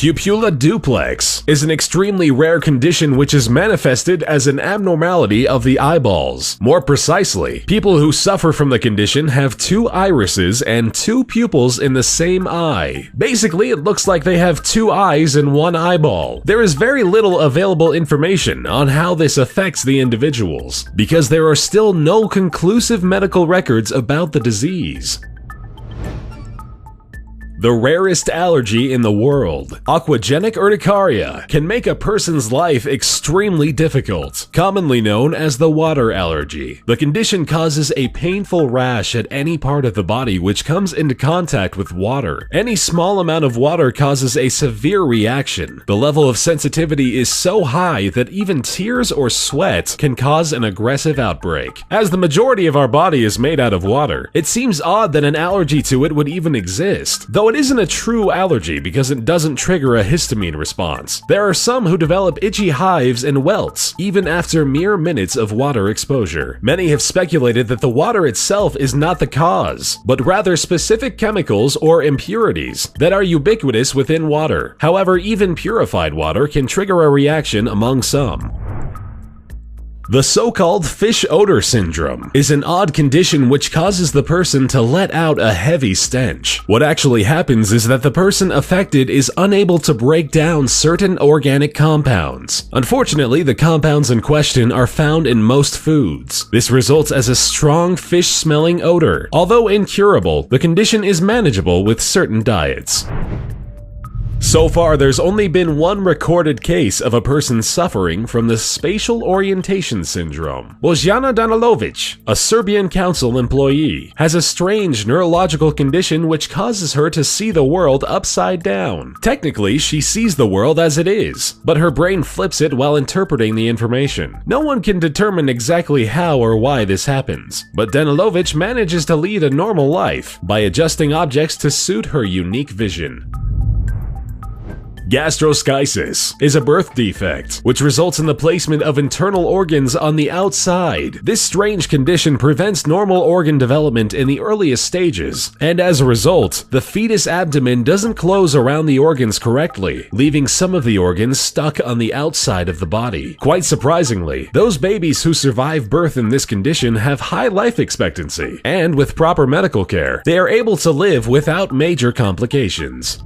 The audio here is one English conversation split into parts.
Pupilla duplex is an extremely rare condition which is manifested as an abnormality of the eyeballs. More precisely, people who suffer from the condition have two irises and two pupils in the same eye. Basically, it looks like they have two eyes in one eyeball. There is very little available information on how this affects the individuals, because there are still no conclusive medical records about the disease. The rarest allergy in the world, aquagenic urticaria, can make a person's life extremely difficult, commonly known as the water allergy. The condition causes a painful rash at any part of the body which comes into contact with water. Any small amount of water causes a severe reaction. The level of sensitivity is so high that even tears or sweat can cause an aggressive outbreak. As the majority of our body is made out of water, it seems odd that an allergy to it would even exist, though it isn't a true allergy because it doesn't trigger a histamine response. There are some who develop itchy hives and welts even after mere minutes of water exposure. Many have speculated that the water itself is not the cause, but rather specific chemicals or impurities that are ubiquitous within water. However, even purified water can trigger a reaction among some. The so-called fish odor syndrome is an odd condition which causes the person to let out a heavy stench. What actually happens is that the person affected is unable to break down certain organic compounds. Unfortunately, the compounds in question are found in most foods. This results as a strong fish-smelling odor. Although incurable, the condition is manageable with certain diets. So far, there's only been one recorded case of a person suffering from the spatial orientation syndrome. Bojana Danilovic, a Serbian council employee, has a strange neurological condition which causes her to see the world upside down. Technically, she sees the world as it is, but her brain flips it while interpreting the information. No one can determine exactly how or why this happens, but Danilovic manages to lead a normal life by adjusting objects to suit her unique vision. Gastroschisis is a birth defect, which results in the placement of internal organs on the outside. This strange condition prevents normal organ development in the earliest stages, and as a result, the fetus abdomen doesn't close around the organs correctly, leaving some of the organs stuck on the outside of the body. Quite surprisingly, those babies who survive birth in this condition have high life expectancy, and with proper medical care, they are able to live without major complications.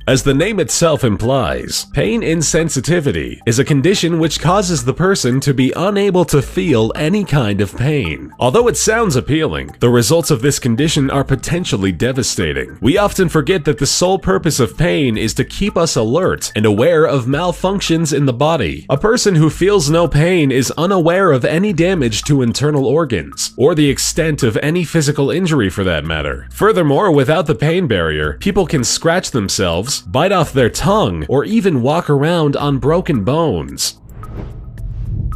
As the name itself implies, pain insensitivity is a condition which causes the person to be unable to feel any kind of pain. Although it sounds appealing, the results of this condition are potentially devastating. We often forget that the sole purpose of pain is to keep us alert and aware of malfunctions in the body. A person who feels no pain is unaware of any damage to internal organs, or the extent of any physical injury for that matter. Furthermore, without the pain barrier, people can scratch themselves, bite off their tongue, or even walk around on broken bones.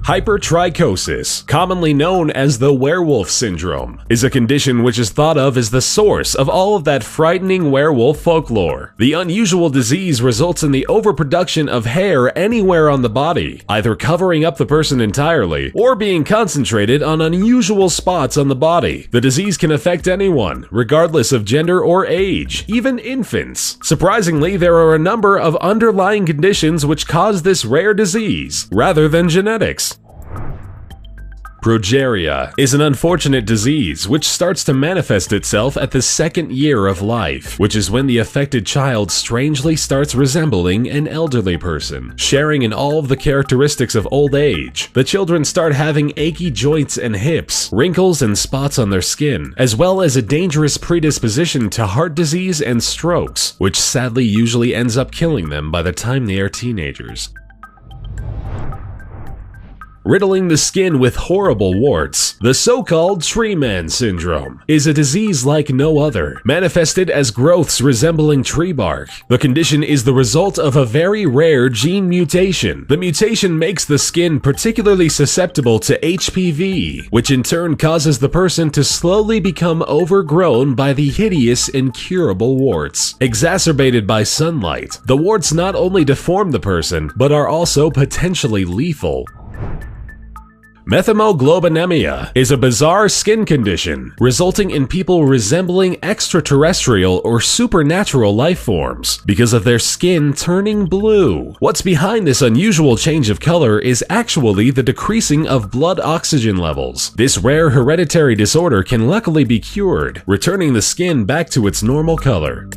Hypertrichosis, commonly known as the werewolf syndrome, is a condition which is thought of as the source of all of that frightening werewolf folklore. The unusual disease results in the overproduction of hair anywhere on the body, either covering up the person entirely or being concentrated on unusual spots on the body. The disease can affect anyone, regardless of gender or age, even infants. Surprisingly, there are a number of underlying conditions which cause this rare disease, rather than genetics. Progeria is an unfortunate disease which starts to manifest itself at the second year of life, which is when the affected child strangely starts resembling an elderly person. Sharing in all of the characteristics of old age, the children start having achy joints and hips, wrinkles and spots on their skin, as well as a dangerous predisposition to heart disease and strokes, which sadly usually ends up killing them by the time they are teenagers. Riddling the skin with horrible warts, the so-called tree man syndrome is a disease like no other, manifested as growths resembling tree bark. The condition is the result of a very rare gene mutation. The mutation makes the skin particularly susceptible to HPV, which in turn causes the person to slowly become overgrown by the hideous incurable warts. Exacerbated by sunlight, the warts not only deform the person, but are also potentially lethal. Methemoglobinemia is a bizarre skin condition resulting in people resembling extraterrestrial or supernatural life forms because of their skin turning blue. What's behind this unusual change of color is actually the decreasing of blood oxygen levels. This rare hereditary disorder can luckily be cured, returning the skin back to its normal color.